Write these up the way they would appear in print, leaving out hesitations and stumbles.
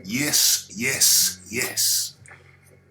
Yes, yes, yes.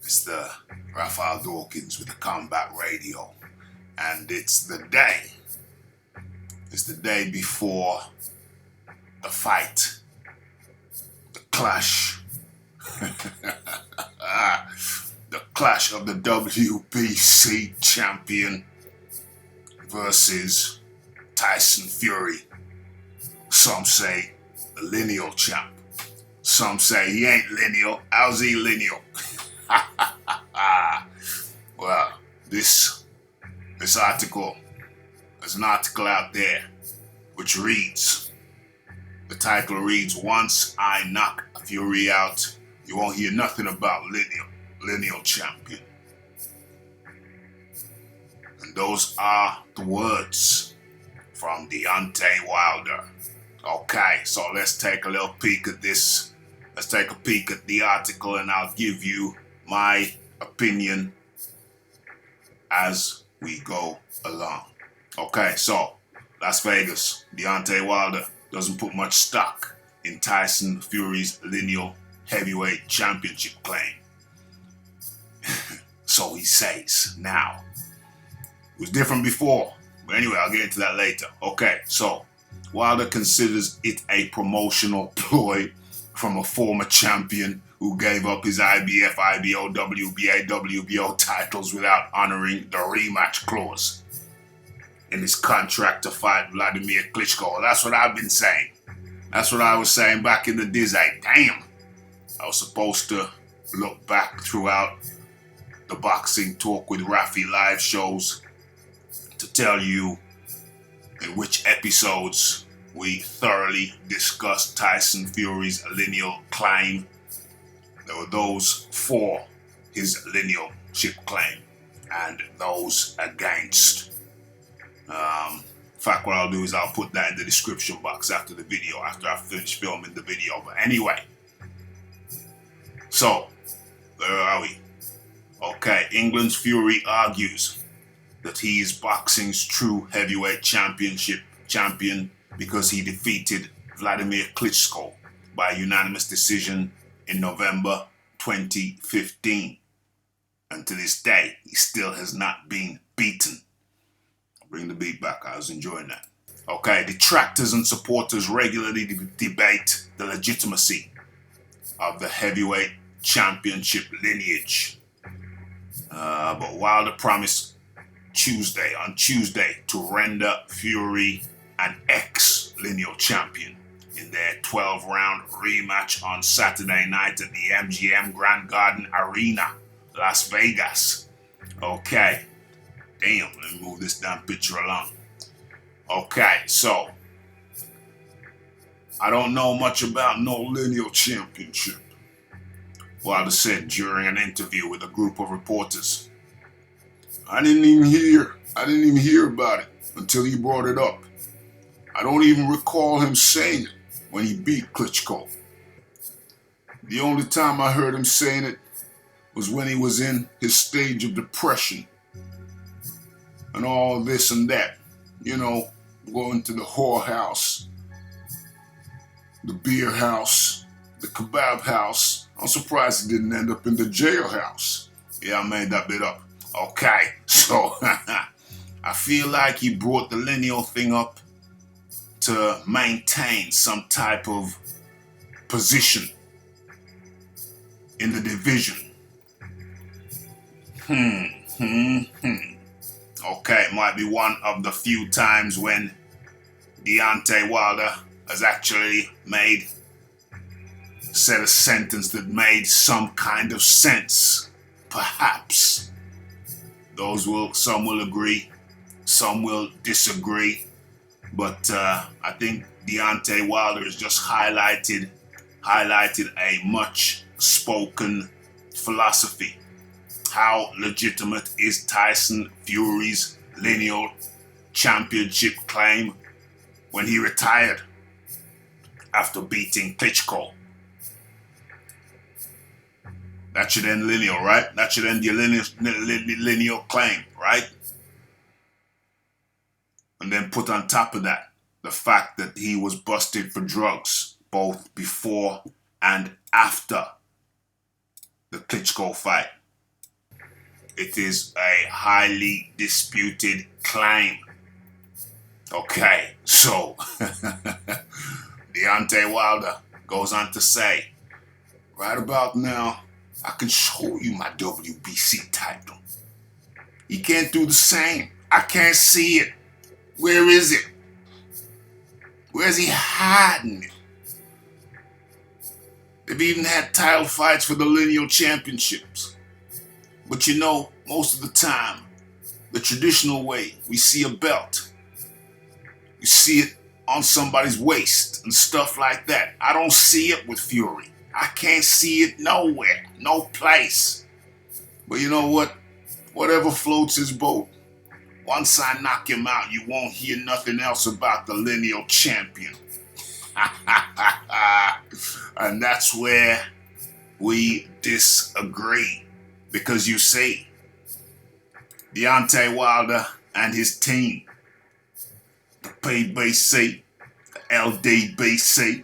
It's the Raphael Dawkins with the Combat Radio. And it's the day. It's the day before the fight. The clash. The clash of the WBC champion versus Tyson Fury. Some say the Lineal champ. Some say he ain't lineal. How's he lineal? Well, this article, there's an article out there which reads, the title reads, "Once I knock Fury out, you won't hear nothing about Lineal champion." And those are the words from Deontay Wilder. Okay, so let's take a little peek at this. Let's take a peek at the article and I'll give you my opinion as we go along. Okay, so Las Vegas, Deontay Wilder doesn't put much stock in Tyson Fury's Lineal heavyweight championship claim. So he says. Now, it was different before, but anyway, I'll get into that later. Okay, so Wilder considers it a promotional ploy from a former champion who gave up his IBF, IBO, WBA, WBO titles without honoring the rematch clause in his contract to fight Vladimir Klitschko. That's what I've been saying. That's what I was saying back in the day. Damn, I was supposed to look back throughout the Boxing Talk with Raphael live shows to tell you in which episodes we thoroughly discussed Tyson Fury's lineal claim. There were those for his linealship claim and those against. In fact, what I'll do is I'll put that in the description box after the video, after I finish filming the video. But anyway, so where are we? Okay, England's Fury argues that he is boxing's true heavyweight champion because he defeated Vladimir Klitschko by unanimous decision in November 2015. And to this day, he still has not been beaten. Bring the beat back, I was enjoying that. Okay, detractors and supporters regularly debate the legitimacy of the heavyweight championship lineage. But Wilder promised on Tuesday to render Fury an ex-lineal champion in their 12-round rematch on Saturday night at the MGM Grand Garden Arena, Las Vegas. Okay, damn, let me move this damn picture along. Okay, so I don't know much about no lineal championship, Wilder said during an interview with a group of reporters. I didn't even hear about it until he brought it up. I don't even recall him saying it when he beat Klitschko. The only time I heard him saying it was when he was in his stage of depression and all this and that. You know, going to the whorehouse, the beer house, the kebab house. I'm surprised he didn't end up in the jailhouse. Yeah, I made that bit up. Okay, so I feel like he brought the lineal thing up to maintain some type of position in the division. Okay, it might be one of the few times when Deontay Wilder has actually said a sentence that made some kind of sense. Perhaps. Some will agree, some will disagree, but I think Deontay Wilder has just highlighted a much spoken philosophy. How legitimate is Tyson Fury's lineal championship claim when he retired after beating Klitschko? That should end lineal, right? That should end your lineal claim, right? And then put on top of that the fact that he was busted for drugs both before and after the Klitschko fight. It is a highly disputed claim. Okay, so Deontay Wilder goes on to say, right about now, I can show you my WBC title. He can't do the same. I can't see it. Where is it? Where's he hiding it? They've even had title fights for the Lineal championships. But you know, most of the time, the traditional way, we see a belt. You see it on somebody's waist and stuff like that. I don't see it with Fury. I can't see it nowhere, no place. But you know what? Whatever floats his boat. Once I knock him out, you won't hear nothing else about the Lineal champion. And that's where we disagree. Because you see, Deontay Wilder and his team, the PBC, the LDBC,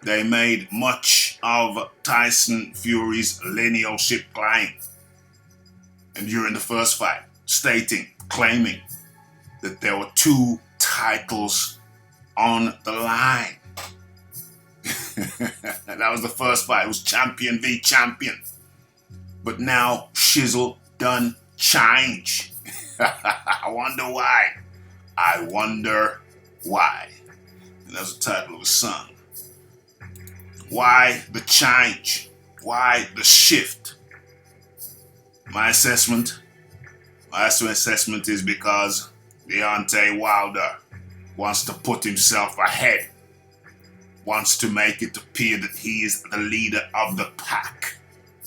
they made much of Tyson Fury's linealship claim. And during the first fight, claiming that there were 2 titles on the line. That was the first fight. It was champion v champion. But now shizzle done change. I wonder why. I wonder why. And that's the title of a song. Why the change? Why the shift? My assessment is because Deontay Wilder wants to put himself ahead, wants to make it appear that he is the leader of the pack,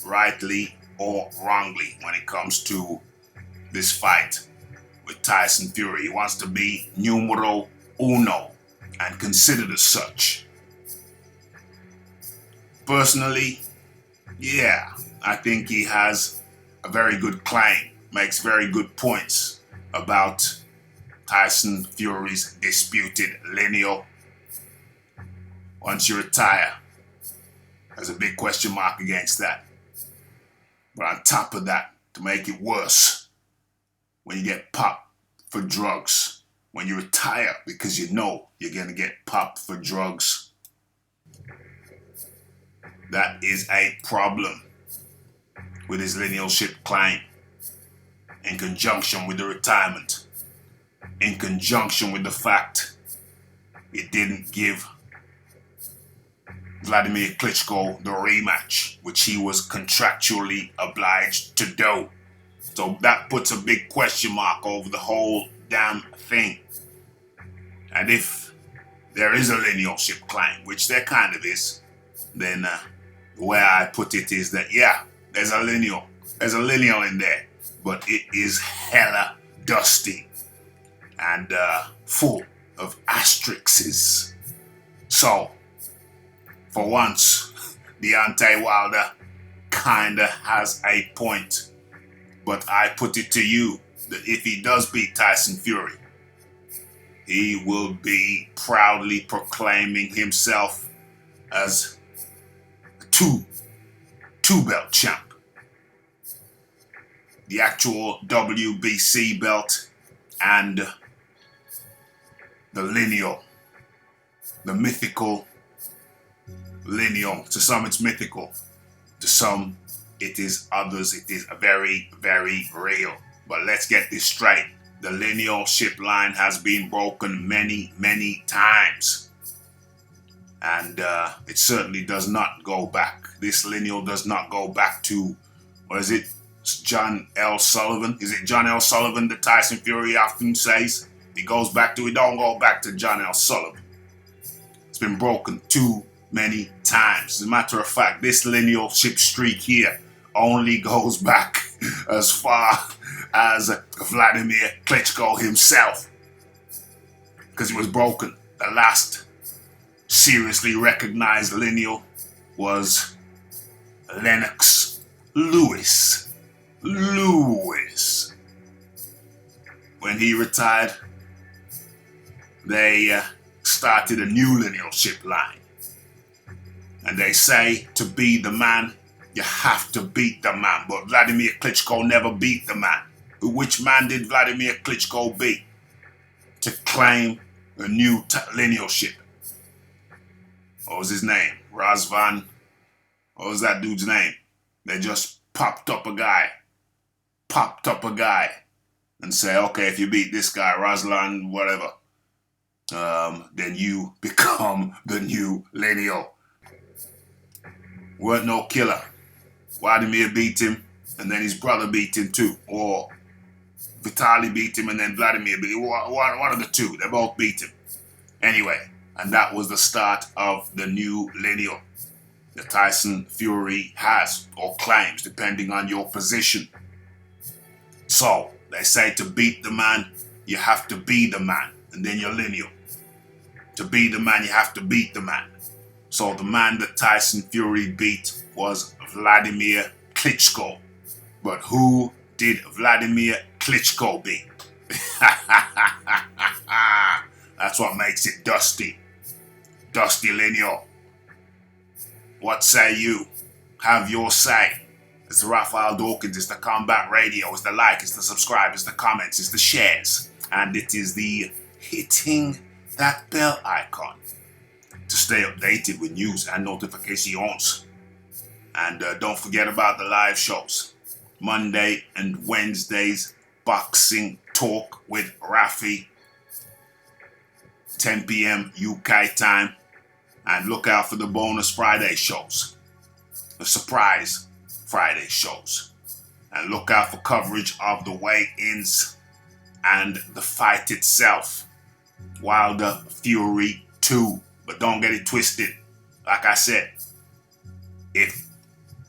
rightly or wrongly, when it comes to this fight with Tyson Fury. He wants to be numero uno and considered as such. Personally, yeah, I think he has a very good claim, makes very good points about Tyson Fury's disputed lineal. Once you retire, there's a big question mark against that. But on top of that, to make it worse, when you get popped for drugs, when you retire because you know you're going to get popped for drugs, that is a problem with his linealship claim, in conjunction with the retirement, in conjunction with the fact it didn't give Vladimir Klitschko the rematch, which he was contractually obliged to do. So that puts a big question mark over the whole damn thing. And if there is a linealship claim, which there kind of is, then the way I put it is that, yeah, there's a lineal in there, but it is hella dusty and full of asterisks. So, for once, Deontay Wilder kinda has a point. But I put it to you that if he does beat Tyson Fury, he will be proudly proclaiming himself as a two-belt champ. The actual WBC belt and the lineal, the mythical lineal. To some it's mythical, to some it is others. It is very, very real. But let's get this straight. The lineal ship line has been broken many, many times. And it certainly does not go back. This lineal does not go back to, what is it? John L. Sullivan? Is it John L. Sullivan that Tyson Fury often says? He goes back to, it don't go back to John L. Sullivan. It's been broken too many times. As a matter of fact, this lineal ship streak here only goes back as far as Vladimir Klitschko himself, because it was broken. The last seriously recognized lineal was Lennox Lewis. When he retired, they started a new lineal ship line. And they say to be the man, you have to beat the man. But Vladimir Klitschko never beat the man. Which man did Vladimir Klitschko beat to claim a new linealship? What was his name? Razvan? What was that dude's name? They just popped up a guy and say, okay, if you beat this guy, Razlan, whatever, then you become the new Lineal. Weren't no killer. Vladimir beat him, and then his brother beat him too. Or Vitaly beat him, and then Vladimir beat him. One of the two. They both beat him. Anyway, and that was the start of the new Lineal that Tyson Fury has, or claims, depending on your position. So, they say to beat the man, you have to be the man, and then you're Lineal. To be the man, you have to beat the man. So the man that Tyson Fury beat was Vladimir Klitschko. But who did Vladimir Klitschko beat? That's what makes it dusty. Dusty Lineal. What say you? Have your say. It's the Raphael Dawkins, it's the Combat Radio, it's the like, it's the subscribe, it's the comments, it's the shares. And it is the hitting that bell icon to stay updated with news and notifications. And don't forget about the live shows. Monday and Wednesdays, Boxing Talk with Raphael, 10 p.m. UK time. And look out for the bonus Friday shows, the surprise Friday shows. And look out for coverage of the weigh-ins and the fight itself. Wilder Fury 2. But don't get it twisted. Like I said, if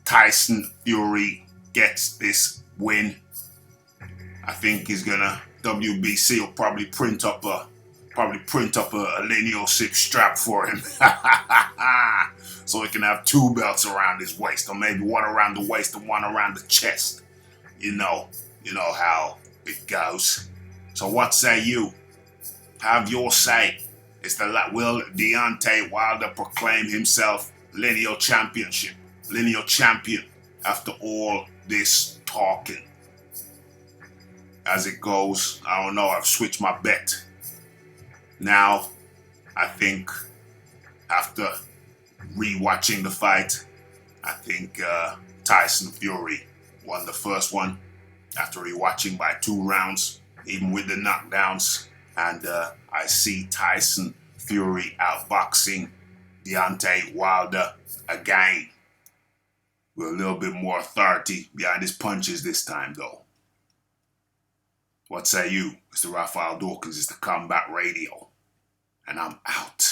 Tyson Fury gets this win, I think he's gonna, WBC will probably print up a Lineal 6 strap for him. So he can have 2 belts around his waist, or maybe one around the waist and one around the chest. You know how it goes. So what say you? Have your say. Will Deontay Wilder proclaim himself Lineal champion after all this talking? As it goes, I don't know, I've switched my bet. Now, I think after rewatching the fight, I think Tyson Fury won the first one after rewatching by 2 rounds, even with the knockdowns. And I see Tyson Fury outboxing Deontay Wilder again with a little bit more authority behind his punches this time, though. What say you? It's the Raphael Dawkins, it's the Combat Radio, and I'm out.